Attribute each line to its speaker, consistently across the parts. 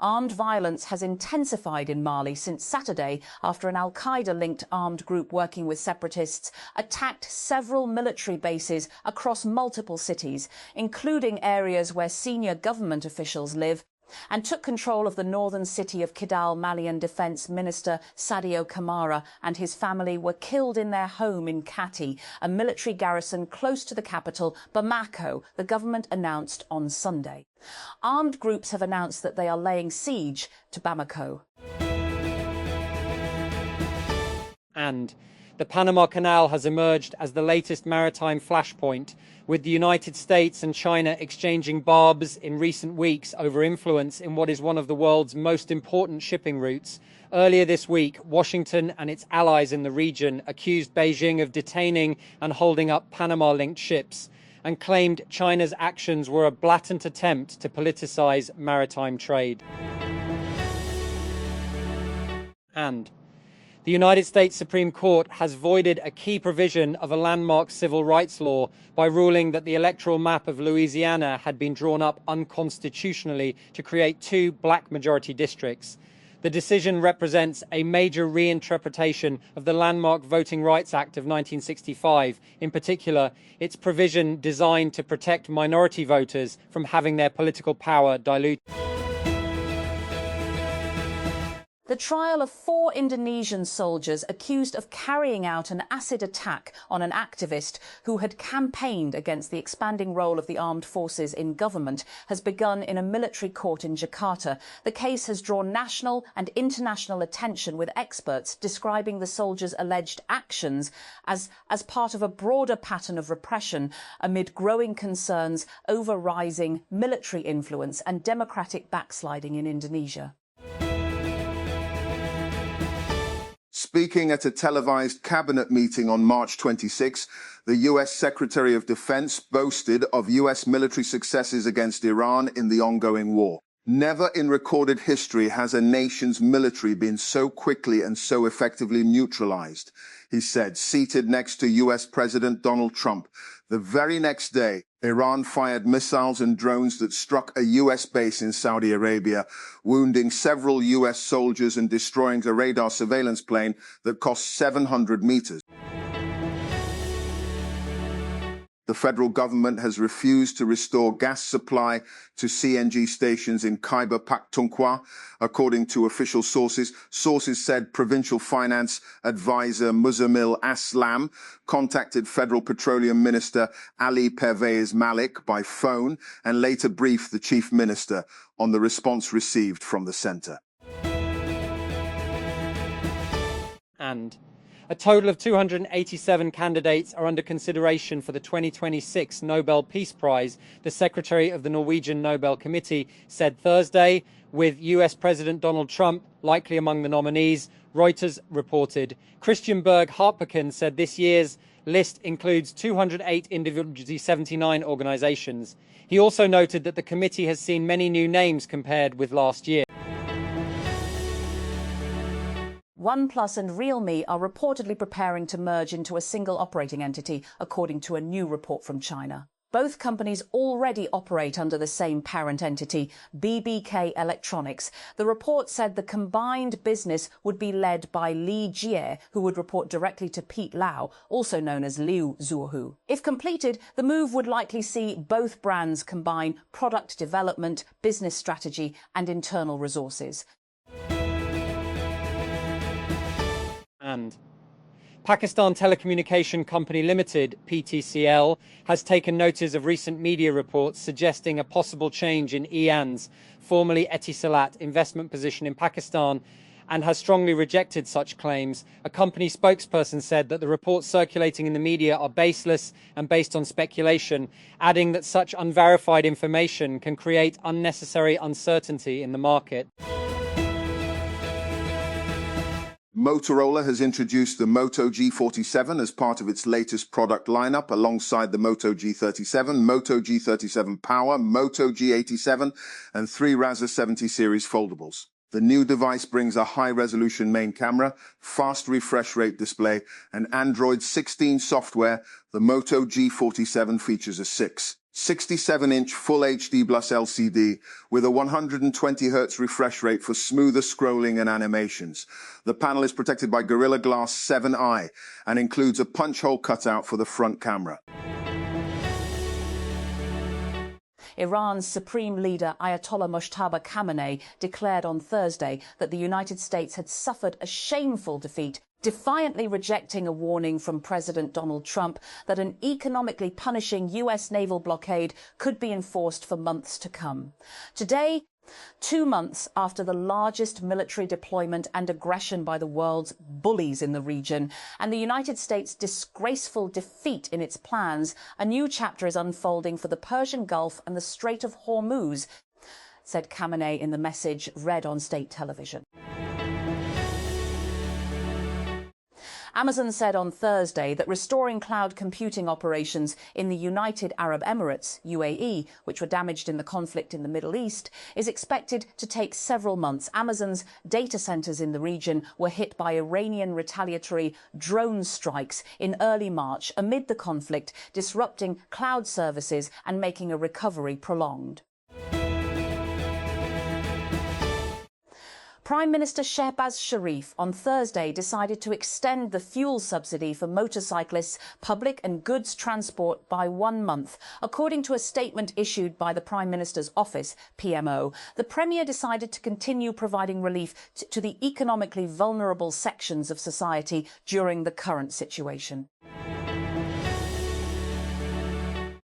Speaker 1: Armed violence has intensified in Mali since Saturday after an al-Qaeda-linked armed group working with separatists attacked several military bases across multiple cities, including areas where senior government officials live, and took control of the northern city of Kidal. Malian Defence Minister Sadio Kamara and his family were killed in their home in Kati, a military garrison close to the capital, Bamako, the government announced on Sunday. Armed groups have announced that they are laying siege to Bamako.
Speaker 2: And the Panama Canal has emerged as the latest maritime flashpoint, with the United States and China exchanging barbs in recent weeks over influence in what is one of the world's most important shipping routes. Earlier this week, Washington and its allies in the region accused Beijing of detaining and holding up Panama-linked ships and claimed China's actions were a blatant attempt to politicize maritime trade. And the United States Supreme Court has voided a key provision of a landmark civil rights law by ruling that the electoral map of Louisiana had been drawn up unconstitutionally to create 2 black majority districts. The decision represents a major reinterpretation of the landmark Voting Rights Act of 1965, in particular, its provision designed to protect minority voters from having their political power diluted.
Speaker 1: The trial of 4 Indonesian soldiers accused of carrying out an acid attack on an activist who had campaigned against the expanding role of the armed forces in government has begun in a military court in Jakarta. The case has drawn national and international attention, with experts describing the soldiers' alleged actions as part of a broader pattern of repression amid growing concerns over rising military influence and democratic backsliding in Indonesia.
Speaker 3: Speaking at a televised cabinet meeting on March 26, the U.S. Secretary of Defense boasted of U.S. military successes against Iran in the ongoing war. Never in recorded history has a nation's military been so quickly and so effectively neutralized, he said, seated next to U.S. President Donald Trump. The very next day, Iran fired missiles and drones that struck a U.S. base in Saudi Arabia, wounding several U.S. soldiers and destroying a radar surveillance plane that cost 700 meters. The federal government has refused to restore gas supply to CNG stations in Khyber Pakhtunkhwa, according to official sources. Sources said provincial finance advisor Muzammil Aslam contacted Federal Petroleum Minister Ali Pervez Malik by phone and later briefed the chief minister on the response received from the center.
Speaker 2: And a total of 287 candidates are under consideration for the 2026 Nobel Peace Prize, the Secretary of the Norwegian Nobel Committee said Thursday, with US President Donald Trump likely among the nominees, Reuters reported. Christian Berg Harpeken said this year's list includes 208 individually 79 organizations. He also noted that the committee has seen many new names compared with last year.
Speaker 1: OnePlus and Realme are reportedly preparing to merge into a single operating entity, according to a new report from China. Both companies already operate under the same parent entity, BBK Electronics. The report said the combined business would be led by Li Jie, who would report directly to Pete Lau, also known as Liu Zuohu. If completed, the move would likely see both brands combine product development, business strategy, and internal resources.
Speaker 2: And Pakistan Telecommunication Company Limited, PTCL, has taken notice of recent media reports suggesting a possible change in EAN's, formerly Etisalat, investment position in Pakistan, and has strongly rejected such claims. A company spokesperson said that the reports circulating in the media are baseless and based on speculation, adding that such unverified information can create unnecessary uncertainty in the market.
Speaker 3: Motorola has introduced the Moto G47 as part of its latest product lineup, alongside the Moto G37, Moto G37 Power, Moto G87, and 3 Razr 70 series foldables. The new device brings a high-resolution main camera, fast refresh rate display, and Android 16 software. The Moto G47 features a 6 67-inch Full HD Plus LCD with a 120 Hz refresh rate for smoother scrolling and animations. The panel is protected by Gorilla Glass 7i and includes a punch hole cutout for the front camera.
Speaker 1: Iran's supreme leader Ayatollah Mojtaba Khamenei declared on Thursday that the United States had suffered a shameful defeat, defiantly rejecting a warning from President Donald Trump that an economically punishing US naval blockade could be enforced for months to come. Today, 2 months after the largest military deployment and aggression by the world's bullies in the region and the United States' disgraceful defeat in its plans, a new chapter is unfolding for the Persian Gulf and the Strait of Hormuz, said Khamenei in the message read on state television. Amazon said on Thursday that restoring cloud computing operations in the United Arab Emirates, UAE, which were damaged in the conflict in the Middle East, is expected to take several months. Amazon's data centers in the region were hit by Iranian retaliatory drone strikes in early March amid the conflict, disrupting cloud services and making a recovery prolonged. Prime Minister Shehbaz Sharif on Thursday decided to extend the fuel subsidy for motorcyclists, public and goods transport by 1 month. According to a statement issued by the Prime Minister's office, PMO, the Premier decided to continue providing relief to the economically vulnerable sections of society during the current situation.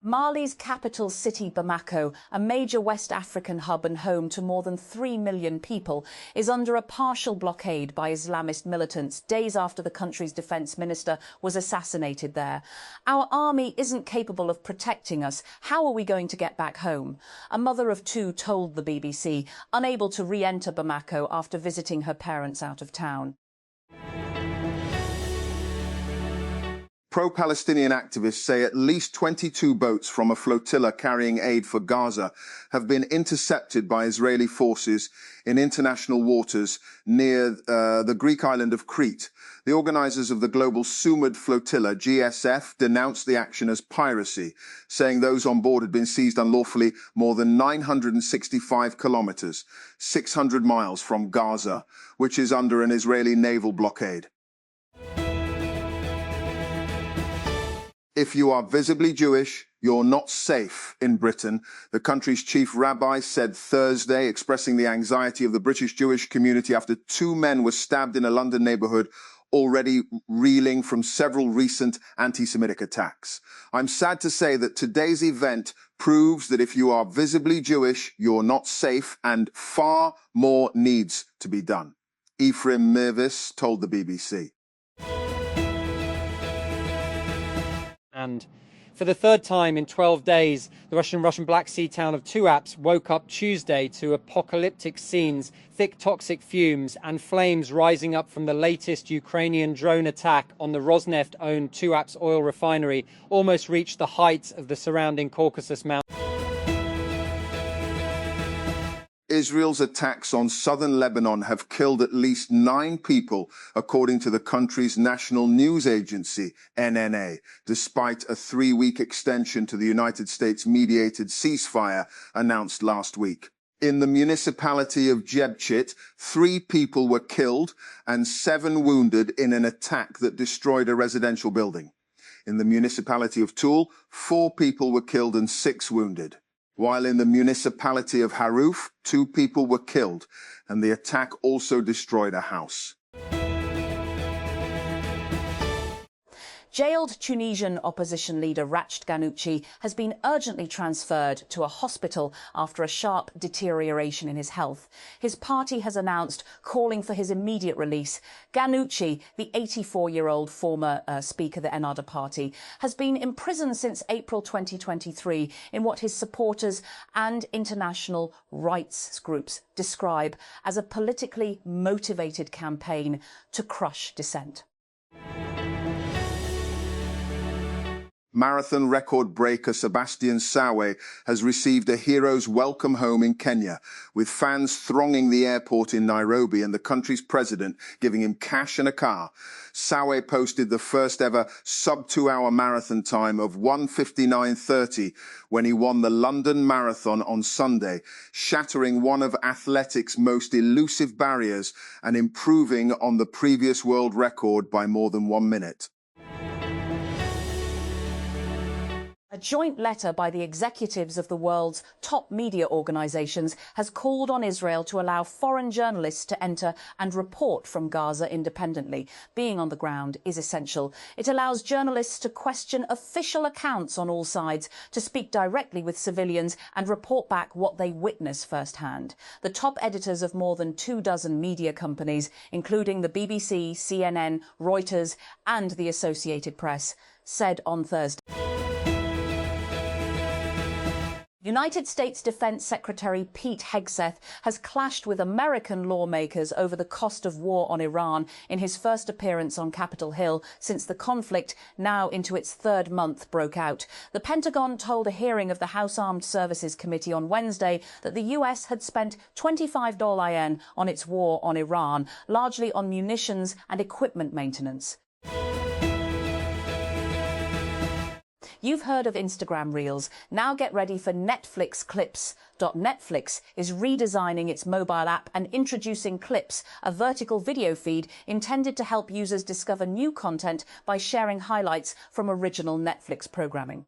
Speaker 1: Mali's capital city, Bamako, a major West African hub and home to more than 3 million people, is under a partial blockade by Islamist militants days after the country's defence minister was assassinated there. Our army isn't capable of protecting us. How are we going to get back home? A mother of 2 told the BBC, unable to re-enter Bamako after visiting her parents out of town.
Speaker 3: Pro-Palestinian activists say at least 22 boats from a flotilla carrying aid for Gaza have been intercepted by Israeli forces in international waters near the Greek island of Crete. The organisers of the global Sumud flotilla, GSF, denounced the action as piracy, saying those on board had been seized unlawfully more than 965 kilometres, 600 miles from Gaza, which is under an Israeli naval blockade. If you are visibly Jewish, you're not safe in Britain, the country's chief rabbi said Thursday, expressing the anxiety of the British Jewish community after 2 men were stabbed in a London neighbourhood already reeling from several recent anti-Semitic attacks. I'm sad to say that today's event proves that if you are visibly Jewish, you're not safe and far more needs to be done. Ephraim Mirvis told the BBC.
Speaker 2: And for the 3rd time in 12 days, the Russian Black Sea town of Tuapse woke up Tuesday to apocalyptic scenes, thick toxic fumes and flames rising up from the latest Ukrainian drone attack on the Rosneft-owned Tuapse oil refinery almost reached the heights of the surrounding Caucasus Mountains.
Speaker 3: Israel's attacks on southern Lebanon have killed at least 9 people, according to the country's national news agency, NNA, despite a 3-week extension to the United States-mediated ceasefire announced last week. In the municipality of Jebchit, 3 people were killed and 7 wounded in an attack that destroyed a residential building. In the municipality of Toul, 4 people were killed and 6 wounded. While in the municipality of Haruf, 2 people were killed, and the attack also destroyed a house.
Speaker 1: Jailed Tunisian opposition leader Rached Ghannouchi has been urgently transferred to a hospital after a sharp deterioration in his health. His party has announced calling for his immediate release. Ghannouchi, the 84-year-old former Speaker of the Ennahda Party, has been imprisoned since April 2023 in what his supporters and international rights groups describe as a politically motivated campaign to crush dissent.
Speaker 3: Marathon record breaker Sebastian Sawe has received a hero's welcome home in Kenya, with fans thronging the airport in Nairobi and the country's president giving him cash and a car. Sawe posted the first ever sub-2-hour marathon time of 1:59:30 when he won the London Marathon on Sunday, shattering one of athletics' most elusive barriers and improving on the previous world record by more than 1 minute.
Speaker 1: A joint letter by the executives of the world's top media organisations has called on Israel to allow foreign journalists to enter and report from Gaza independently. Being on the ground is essential. It allows journalists to question official accounts on all sides, to speak directly with civilians and report back what they witness firsthand. The top editors of more than 24 media companies, including the BBC, CNN, Reuters and the Associated Press, said on Thursday. United States Defense Secretary Pete Hegseth has clashed with American lawmakers over the cost of war on Iran in his first appearance on Capitol Hill since the conflict, now into its third month, broke out. The Pentagon told a hearing of the House Armed Services Committee on Wednesday that the US had spent $25 billion on its war on Iran, largely on munitions and equipment maintenance. You've heard of Instagram Reels. Now get ready for Netflix Clips. Netflix is redesigning its mobile app and introducing Clips, a vertical video feed intended to help users discover new content by sharing highlights from original Netflix programming.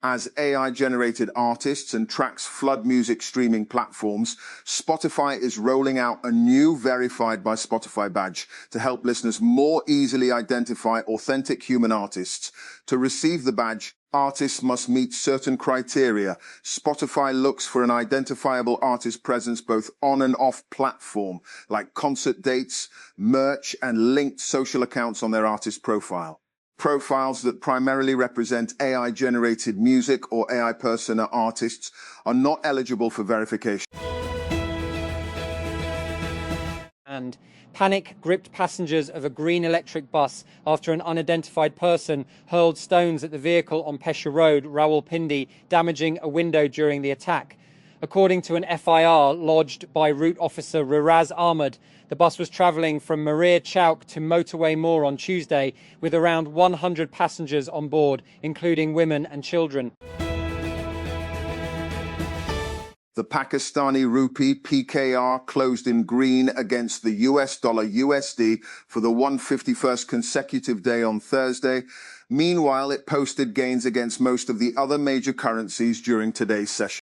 Speaker 3: As AI-generated artists and tracks flood music streaming platforms, Spotify is rolling out a new Verified by Spotify badge to help listeners more easily identify authentic human artists. To receive the badge, artists must meet certain criteria. Spotify looks for an identifiable artist presence both on and off platform, like concert dates, merch, and linked social accounts on their artist profile. Profiles that primarily represent AI-generated music or AI persona artists are not eligible for verification.
Speaker 2: And panic gripped passengers of a green electric bus after an unidentified person hurled stones at the vehicle on Pehel Road, Rawalpindi, damaging a window during the attack. According to an FIR lodged by route officer Riraz Ahmed, the bus was travelling from Marir Chowk to Motorway Moor on Tuesday with around 100 passengers on board, including women and children.
Speaker 3: The Pakistani rupee PKR closed in green against the US dollar USD for the 151st consecutive day on Thursday. Meanwhile, it posted gains against most of the other major currencies during today's session.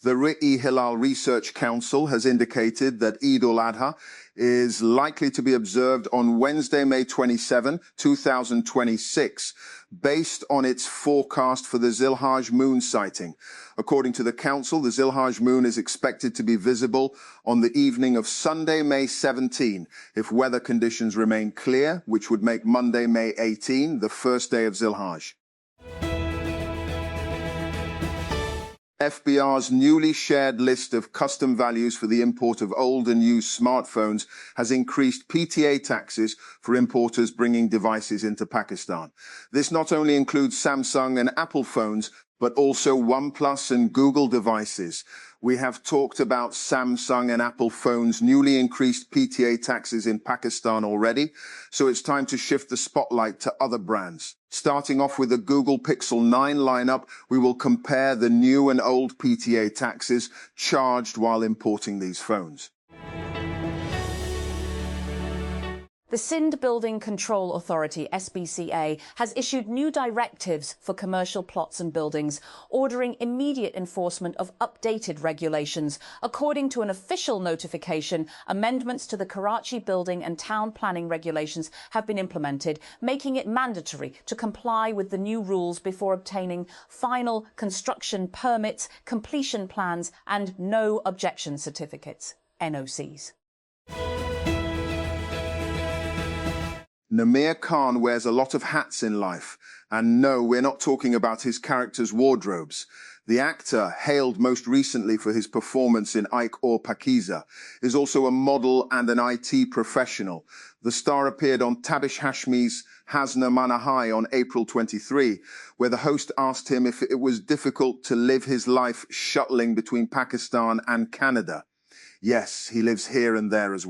Speaker 3: The Ri'i Hilal Research Council has indicated that Eid al-Adha is likely to be observed on Wednesday, May 27, 2026, based on its forecast for the Zilhaj moon sighting. According to the council, the Zilhaj moon is expected to be visible on the evening of Sunday, May 17, if weather conditions remain clear, which would make Monday, May 18, the first day of Zilhaj. FBR's newly shared list of custom values for the import of old and used smartphones has increased PTA taxes for importers bringing devices into Pakistan. This not only includes Samsung and Apple phones, but also OnePlus and Google devices. We have talked about Samsung and Apple phones' newly increased PTA taxes in Pakistan already, so it's time to shift the spotlight to other brands. Starting off with the Google Pixel 9 lineup, we will compare the new and old PTA taxes charged while importing these phones.
Speaker 1: The Sindh Building Control Authority, SBCA, has issued new directives for commercial plots and buildings, ordering immediate enforcement of updated regulations. According to an official notification, amendments to the Karachi building and town planning regulations have been implemented, making it mandatory to comply with the new rules before obtaining final construction permits, completion plans and no objection certificates, NOCs.
Speaker 3: Namir Khan wears a lot of hats in life. And no, we're not talking about his character's wardrobes. The actor, hailed most recently for his performance in Ike or Pakiza, is also a model and an IT professional. The star appeared on Tabish Hashmi's Hasna Manahai on April 23, where the host asked him if it was difficult to live his life shuttling between Pakistan and Canada. Yes, he lives here and there as well.